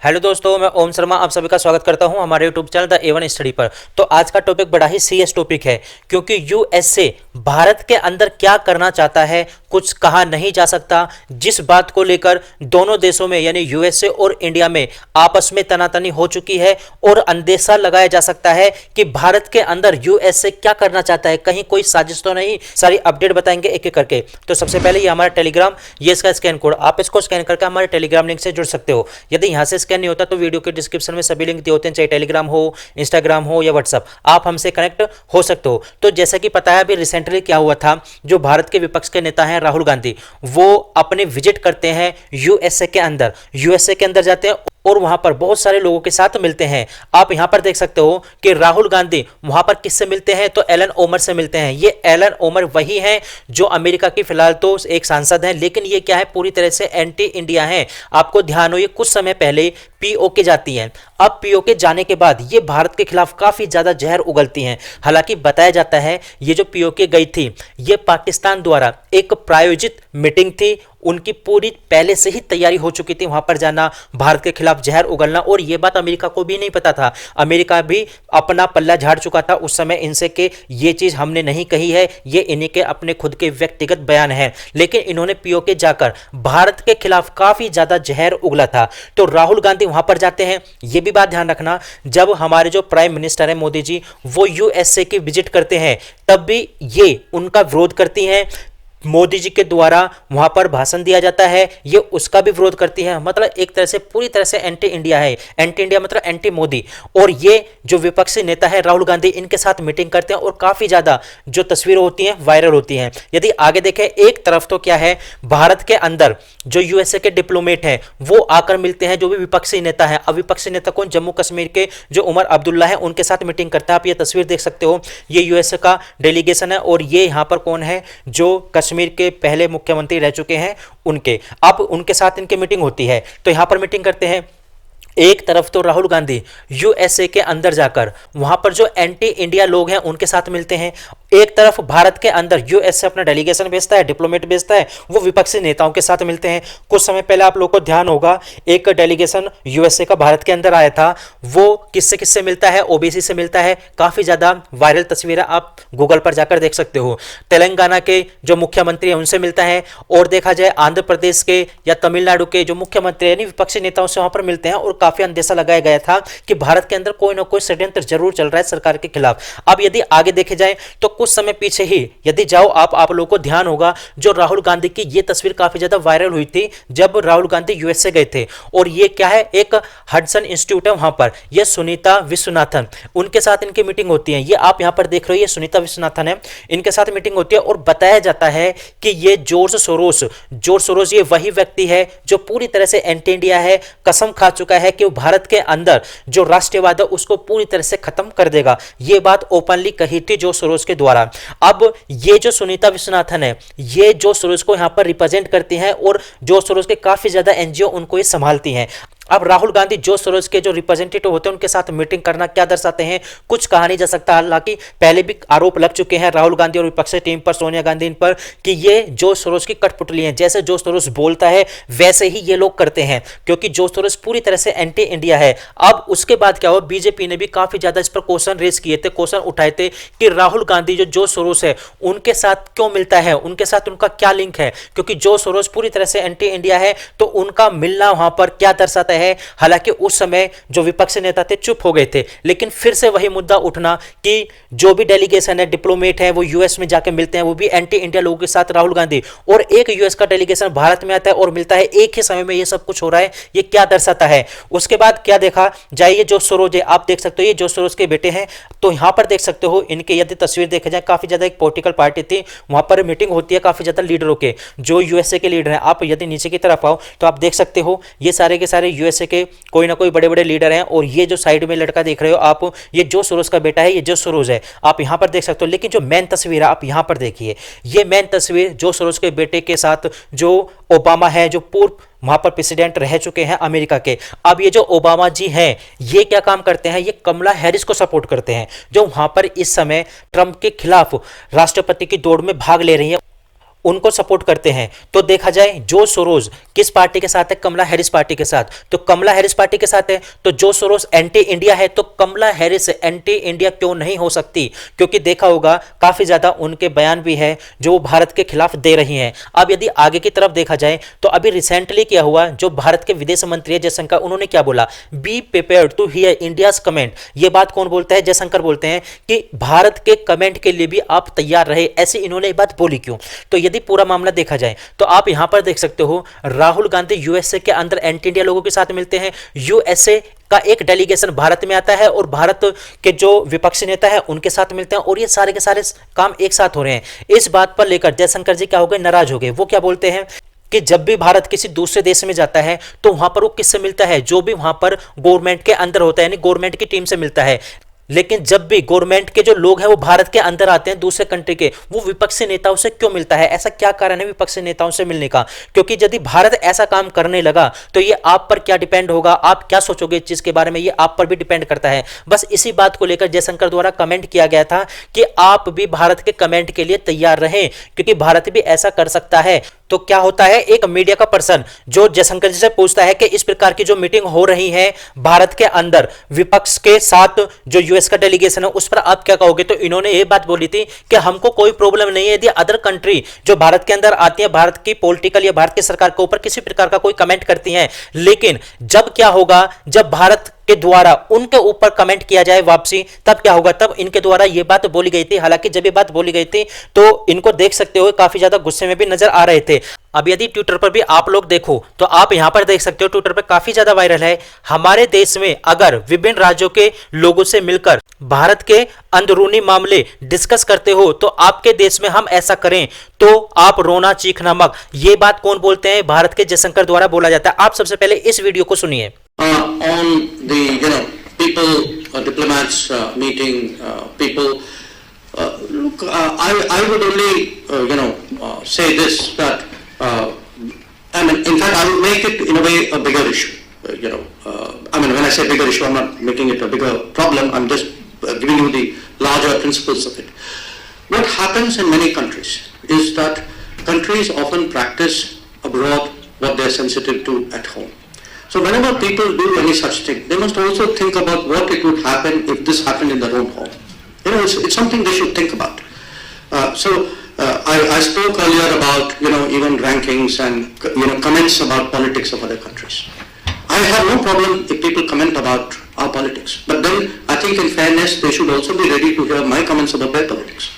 Hello दोस्तों, मैं ओम शर्मा आप सभी का स्वागत करता हूं हमारे YouTube channel the A one study पर। तो आज का टॉपिक बड़ा ही सीरियस टॉपिक है, क्योंकि यूएसए भारत के अंदर क्या करना चाहता है कुछ कहा नहीं जा सकता। जिस बात को लेकर दोनों देशों में यानी यूएसए और इंडिया में आपस में तनातनी हो चुकी है और अंदेशा लगाया जा सकता है कि भारत के अंदर यूएसए क्या करना चाहता है, कहीं कोई साजिश तो नहीं। सारी अपडेट बताएंगे एक एक करके। तो सबसे पहले ये हमारा टेलीग्राम, ये इसका स्कैन कोड, आप इसको स्कैन करके हमारे टेलीग्राम लिंक से जुड़ सकते हो। यदि यहाँ से स्कैन नहीं होता तो वीडियो के डिस्क्रिप्शन में सभी लिंक दिए होते हैं, चाहे टेलीग्राम हो, इंस्टाग्राम हो या व्हाट्सअप, आप हमसे कनेक्ट हो सकते हो। तो जैसा कि पता है अभी रिसेंटली क्या हुआ था, जो भारत के विपक्ष के नेता हैं राहुल गांधी, वो अपने विजिट करते हैं यूएसए के अंदर। यूएसए के अंदर जाते हैं और वहां पर बहुत सारे लोगों के साथ मिलते हैं। आप यहां पर देख सकते हो कि राहुल गांधी वहां पर किससे मिलते हैं, तो एलन ओमर से मिलते हैं। ये एलन ओमर वही हैं जो अमेरिका की फिलहाल तो एक सांसद हैं, लेकिन ये क्या है, पूरी तरह से एंटी इंडिया हैं। आपको ध्यान हो, ये कुछ समय पहले पीओके जाती हैं। अब पीओके जाने के बाद ये भारत के खिलाफ काफी ज्यादा जहर उगलती हैं। हालांकि बताया जाता है ये जो पीओके गई थी, ये पाकिस्तान द्वारा एक प्रायोजित मीटिंग थी। उनकी पूरी पहले से ही तैयारी हो चुकी थी वहां पर जाना, भारत के खिलाफ जहर उगलना। और यह बात अमेरिका को भी नहीं पता था। अमेरिका भी अपना पल्ला झाड़ चुका था उस समय इनसे कि ये चीज हमने नहीं कही है, ये इन्हीं के अपने खुद के व्यक्तिगत बयान है। लेकिन इन्होंने पीओके जाकर भारत के खिलाफ काफी ज्यादा जहर उगला था। तो राहुल गांधी वहां पर जाते हैं। यह भी बात ध्यान रखना, जब हमारे जो प्राइम मिनिस्टर है मोदी जी, वो यूएसए की विजिट करते हैं, तब भी ये उनका विरोध करती हैं। मोदी जी के द्वारा वहां पर भाषण दिया जाता है, ये उसका भी विरोध करती है। मतलब एक तरह से पूरी तरह से एंटी इंडिया है। एंटी इंडिया मतलब एंटी मोदी। और ये जो विपक्षी नेता है राहुल गांधी, इनके साथ मीटिंग करते हैं और काफी ज्यादा जो तस्वीरें होती हैं वायरल होती हैं। यदि आगे देखें, एक तरफ तो क्या है, भारत के अंदर जो यूएसए के डिप्लोमेट हैं वो आकर मिलते हैं जो भी विपक्षी नेता है। अब विपक्षी नेता कौन, जम्मू कश्मीर के जो उमर अब्दुल्ला है, उनके साथ मीटिंग करता है। आप ये तस्वीर देख सकते हो, ये यूएसए का डेलीगेशन है। और ये यहां पर कौन है, जो कश्मीर के पहले मुख्यमंत्री रह चुके हैं उनके, अब उनके साथ इनकी मीटिंग होती है। तो यहां पर मीटिंग करते हैं। एक तरफ तो राहुल गांधी यूएसए के अंदर जाकर वहां पर जो एंटी इंडिया लोग हैं उनके साथ मिलते हैं। एक तरफ भारत के अंदर यूएसए अपना डेलीगेशन भेजता है, डिप्लोमेट भेजता है, वो विपक्षी नेताओं के साथ मिलते हैं। कुछ समय पहले आप लोगों को ध्यान होगा, एक डेलीगेशन यूएसए का भारत के अंदर आया था। वो किससे किससे मिलता है, ओबीसी से मिलता है। काफी ज्यादा वायरल तस्वीरें आप गूगल पर जाकर देख सकते हो। तेलंगाना के जो मुख्यमंत्री हैं उनसे मिलता है। और देखा जाए आंध्र प्रदेश के या तमिलनाडु के जो मुख्यमंत्री यानी विपक्षी नेताओं से वहां पर मिलते हैं। और काफी अंदेशा लगाया गया था कि भारत के अंदर कोई ना कोई षड्यंत्र जरूर चल रहा है सरकार के खिलाफ। अब यदि आगे देखे जाए तो कुछ समय पीछे ही यदि जाओ आप लोगों को ध्यान होगा, जो राहुल गांधी की ये तस्वीर काफी ज्यादा वायरल हुई थी जब राहुल गांधी यूएसए गए थे। और ये क्या है, एक हडसन इंस्टीट्यूट है वहां पर, ये सुनीता विश्वनाथन, उनके साथ इनकी मीटिंग होती है। ये आप यहां पर देख रहे हो, ये सुनीता विश्वनाथन है, इनके साथ मीटिंग होती है। और बताया जाता है कि ये जॉर्ज सोरोस ये वही व्यक्ति है जो पूरी तरह से एंटी इंडिया है, कसम खा चुका है कि वो भारत के अंदर जो राष्ट्रवाद है उसको पूरी तरह से खत्म कर देगा। ये बात ओपनली कही थी जॉर्ज सोरोस के द्वारा। अब ये जो सुनीता विश्वनाथन है, ये जॉर्ज सोरोस को यहां पर रिप्रेजेंट करती हैं और जॉर्ज सोरोस के काफी ज्यादा एनजीओ उनको ये संभालती हैं। अब राहुल गांधी जॉर्ज सोरोस के जो रिप्रेजेंटेटिव होते हैं उनके साथ मीटिंग करना क्या दर्शाते हैं, कुछ कहा नहीं जा सकता। हालांकि पहले भी आरोप लग चुके हैं राहुल गांधी और विपक्षी टीम पर, सोनिया गांधी इन पर, कि ये जॉर्ज सोरोस की कठपुतली हैं। जैसे जॉर्ज सोरोस बोलता है वैसे ही ये लोग करते हैं, क्योंकि जॉर्ज सोरोस पूरी तरह से एंटी इंडिया है। अब उसके बाद क्या हुआ, बीजेपी ने भी काफी ज्यादा इस पर क्वेश्चन रेज किए थे, क्वेश्चन उठाए थे कि राहुल गांधी जो जॉर्ज सोरोस है उनके साथ क्यों मिलता है, उनके साथ उनका क्या लिंक है, क्योंकि जॉर्ज सोरोस पूरी तरह से एंटी इंडिया है, तो उनका मिलना वहां पर क्या दर्शाता है। हालांकि उस समय जो विपक्षी नेता थे चुप हो गए थे, लेकिन फिर से वही मुद्दा उठना कि जो भी डेलीगेशन है, डिप्लोमेट है, वो यूएस में जाकर मिलते हैं, वो भी एंटी इंडिया लोगों के साथ राहुल गांधी, और एक यूएस का डेलीगेशन भारत में आता है और मिलता है, एक ही समय में ये सब कुछ हो रहा है। ये क्या दर्शाता है। उसके बाद क्या देखा जाइए, जो सोरोज है आप देख सकते हो, ये जो सोरोज के बेटे हैं। तो यहां पर देख सकते हो इनके यदि तस्वीर देखा जाए, काफी ज्यादा एक पॉलिटिकल पार्टी थी, वहां पर मीटिंग होती है काफी ज्यादा लीडरों के, जो यूएसए के लीडर हैं। आप यदि नीचे की तरफ आओ तो आप देख सकते हो ये सारे के सारे यूएसए के कोई ना कोई बड़े बड़े लीडर हैं। और ये जो साइड में लड़का देख रहे हो आप, ये जॉर्ज सोरोस का बेटा है, ये जॉर्ज सोरोस है, आप यहां पर देख सकते हो। लेकिन जो मेन तस्वीर है आप यहां पर देखिए, ये मेन तस्वीर जॉर्ज सोरोस के बेटे के साथ जो ओबामा है, जो पूर्व वहां पर प्रेसिडेंट रह चुके हैं अमेरिका के। अब ये जो ओबामा जी हैं, ये क्या काम करते हैं, ये कमला हैरिस को सपोर्ट करते हैं, जो वहां पर इस समय ट्रंप के खिलाफ राष्ट्रपति की दौड़ में भाग ले रही है। उनको सपोर्ट करते हैं। तो देखा जाए जो सोरोस किस पार्टी के साथ है, कमला हैरिस पार्टी के साथ, तो कमला हैरिस पार्टी के साथ है। तो जो सोरोस एंटी इंडिया है, तो कमला हैरिस एंटी इंडिया क्यों नहीं हो सकती? क्योंकि देखा होगा काफी ज्यादा उनके बयान भी है जो वो भारत के खिलाफ दे रही हैं। अब यदि आगे की तरफ देखा जाए तो अभी रिसेंटली क्या हुआ, जो भारत के विदेश मंत्री है जयशंकर, उन्होंने क्या बोला, be prepared to hear India's comment. ये बात कौन बोलता है? जयशंकर बोलते हैं कि भारत के कमेंट के लिए भी आप तैयार रहे। ऐसी इन्होंने बात बोली क्यों? तो यदि पूरा मामला देखा जाए तो आप यहां पर देख सकते हो राहुल गांधी यूएसए के अंदर एंटी इंडिया लोगों के साथ मिलते हैं, यूएसए का एक डेलीगेशन भारत में आता है और भारत के जो विपक्षी नेता है उनके साथ मिलते हैं, और ये सारे के सारे काम एक साथ हो रहे हैं। इस बात पर लेकर जयशंकर जी क्या हो गए, नाराज हो गए। वो क्या बोलते हैं कि जब भी भारत किसी दूसरे देश में जाता है तो वहां पर वो किससे मिलता है, जो भी वहां पर गवर्नमेंट के अंदर होता है, यानी गवर्नमेंट की टीम से मिलता है। लेकिन जब भी गवर्नमेंट के जो लोग हैं वो भारत के अंदर आते हैं दूसरे कंट्री के, वो विपक्षी नेताओं से क्यों मिलता है? ऐसा क्या कारण है विपक्षी नेताओं से मिलने का? क्योंकि यदि भारत ऐसा काम करने लगा तो ये आप पर क्या डिपेंड होगा, आप क्या सोचोगे इस चीज के बारे में, ये आप पर भी डिपेंड करता है। बस इसी बात को लेकर जयशंकर द्वारा कमेंट किया गया था कि आप भी भारत के कमेंट के लिए तैयार रहें, क्योंकि भारत भी ऐसा कर सकता है। तो क्या होता है, एक मीडिया का पर्सन जो जयशंकर जी से पूछता है कि इस प्रकार की जो मीटिंग हो रही है भारत के अंदर विपक्ष के साथ जो यूएस का डेलीगेशन है उस पर आप क्या कहोगे? तो इन्होंने ये बात बोली थी कि हमको कोई प्रॉब्लम नहीं है यदि अदर कंट्री जो भारत के अंदर आती है, भारत की पॉलिटिकल या भारत की सरकार के ऊपर किसी प्रकार का कोई कमेंट करती हैं, लेकिन जब क्या होगा, जब भारत के द्वारा उनके ऊपर कमेंट किया जाए वापसी, तब क्या होगा? तब इनके द्वारा यह बात बोली गई थी। हालांकि जब ये बात बोली गई थी तो इनको देख सकते हो काफी ज्यादा गुस्से में भी नजर आ रहे थे। अब यदि ट्विटर पर भी आप लोग देखो तो आप यहां पर देख सकते हो, ट्विटर पर काफी ज्यादा वायरल है, हमारे देश में अगर विभिन्न राज्यों के लोगों से मिलकर भारत के अंदरूनी मामले डिस्कस करते हो तो आपके देश में हम ऐसा करें तो आप रोना चीखना मत। ये बात कौन बोलते हैं? भारत के जयशंकर द्वारा बोला जाता है। आप सबसे पहले इस वीडियो को सुनिए। On the people diplomats meeting people look I would only say this that I mean in fact I would make it in a way a bigger issue I mean when I say bigger issue I'm not making it a bigger problem, I'm just giving you the larger principles of it. What happens in many countries is that countries often practice abroad what they're sensitive to at home. So whenever people do any such thing, they must also think about what it would happen if this happened in their own home. It's something they should think about. I spoke earlier about even rankings and comments about politics of other countries. I have no problem if people comment about our politics, but then I think in fairness they should also be ready to hear my comments about their politics.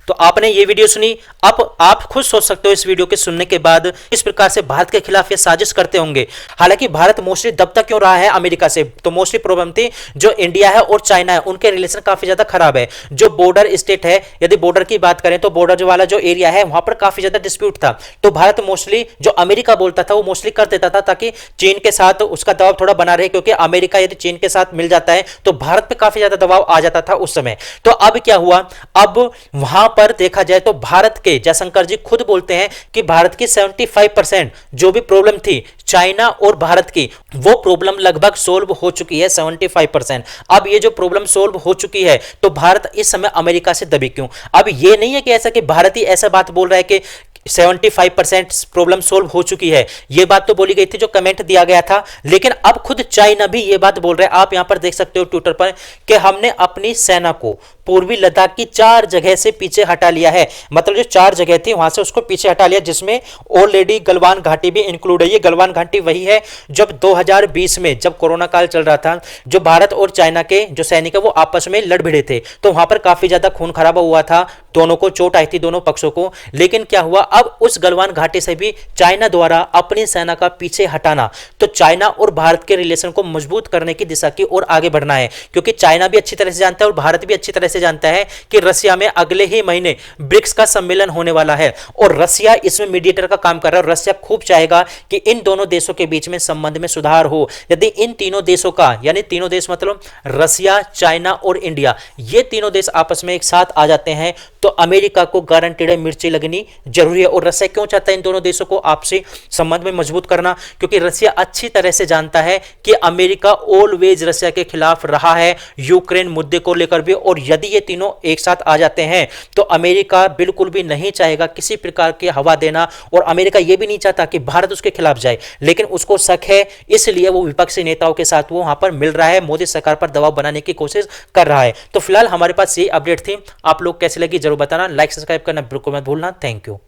तो आपने ये video सुनी, अब आप खुद सोच सकते हो इस वीडियो के सुनने के बाद इस प्रकार से भारत के खिलाफ ये साजिश करते होंगे। हालांकि भारत मोस्टली दबता क्यों रहा है अमेरिका से? तो मोस्टली प्रॉब्लम थी जो इंडिया है और चाइना है, उनके रिलेशन काफी ज्यादा खराब है। जो बॉर्डर स्टेट है, यदि बॉर्डर की बात करें तो बॉर्डर वाला जो एरिया है वहां पर काफी ज्यादा डिस्प्यूट था। तो भारत मोस्टली जो अमेरिका बोलता था वो मोस्टली कर देता था ताकि चीन के साथ उसका दबाव थोड़ा बना रहे, क्योंकि अमेरिका यदि चीन के साथ मिल जाता है तो भारत पे काफी ज्यादा दबाव आ जाता था उस समय। तो अब क्या हुआ, अब वहां पर देखा जाए तो भारत के जयशंकर जी खुद बोलते हैं कि भारत की 75% जो भी प्रॉब्लम थी चाइना और भारत की, वो प्रॉब्लम लगभग सोल्व हो चुकी है 75%। अब ये जो प्रॉब्लम सोल्व हो चुकी है तो भारत इस समय अमेरिका से दबी क्यों? अब ये नहीं है कि ऐसा कि भारत ही ऐसा बात बोल रहा है कि 75% प्रॉब्लम सोल्व हो चुकी है। यह बात तो बोली गई थी जो कमेंट दिया गया था, लेकिन अब खुद चाइना भी यह बात बोल रहा है। आप यहां पर देख सकते हो ट्विटर पर कि हमने अपनी सेना को पूर्वी लद्दाख की 4 जगह से पीछे हटा लिया है। मतलब जो 4 जगह थी वहां से उसको पीछे हटा लिया, जिसमें ऑलरेडी गलवान घाटी भी इंक्लूड है। ये गलवान घाटी वही है जब 2020 में जब कोरोना काल चल रहा था, जो भारत और चाइना के जो सैनिक है वो आपस में लड़ भिड़े थे, तो वहां पर काफी ज्यादा खून खराबा हुआ था, दोनों को चोट आई थी दोनों पक्षों को। लेकिन क्या हुआ, अब उस गलवान घाटी से भी चाइना द्वारा अपनी सेना का पीछे हटाना, तो चाइना और भारत के रिलेशन को मजबूत करने की दिशा की ओर आगे बढ़ना है। क्योंकि चाइना भी अच्छी तरह से जानता है और भारत भी अच्छी तरह से जानता है कि रसिया में अगले ही महीने ब्रिक्स का सम्मेलन होने वाला है और रसिया इसमें मीडिएटर का काम कर रहा है। रसिया खूब चाहेगा कि इन दोनों देशों के बीच में संबंध में सुधार हो। यदि इन तीनों देशों का, यानी तीनों देश मतलब रसिया, चाइना और इंडिया, ये तीनों देश आपस में एक साथ आ जाते हैं तो अमेरिका को गारंटीड मिर्ची लगनी जरूरी है। है। और रसिया क्यों चाहता है इन दोनों देशों को आपसी संबंध में मजबूत करना? क्योंकि रसिया अच्छी तरह से जानता है कि अमेरिका ऑलवेज रसिया के खिलाफ रहा है यूक्रेन मुद्दे को लेकर भी, और यदि ये तीनों एक साथ आ जाते हैं तो अमेरिका बिल्कुल भी नहीं चाहेगा किसी प्रकार की हवा देना, और अमेरिका ये भी नहीं चाहता कि भारत उसके खिलाफ जाए, लेकिन उसको शक है, इसलिए वो विपक्षी नेताओं के साथ वो वहां पर मिल रहा है, मोदी सरकार पर दबाव बनाने की कोशिश कर रहा है। तो फिलहाल हमारे पास ये अपडेट थी, आप लोग कैसी लगी जरूर बताना, लाइक सब्सक्राइब करना बिल्कुल मत भूलना। Thank you.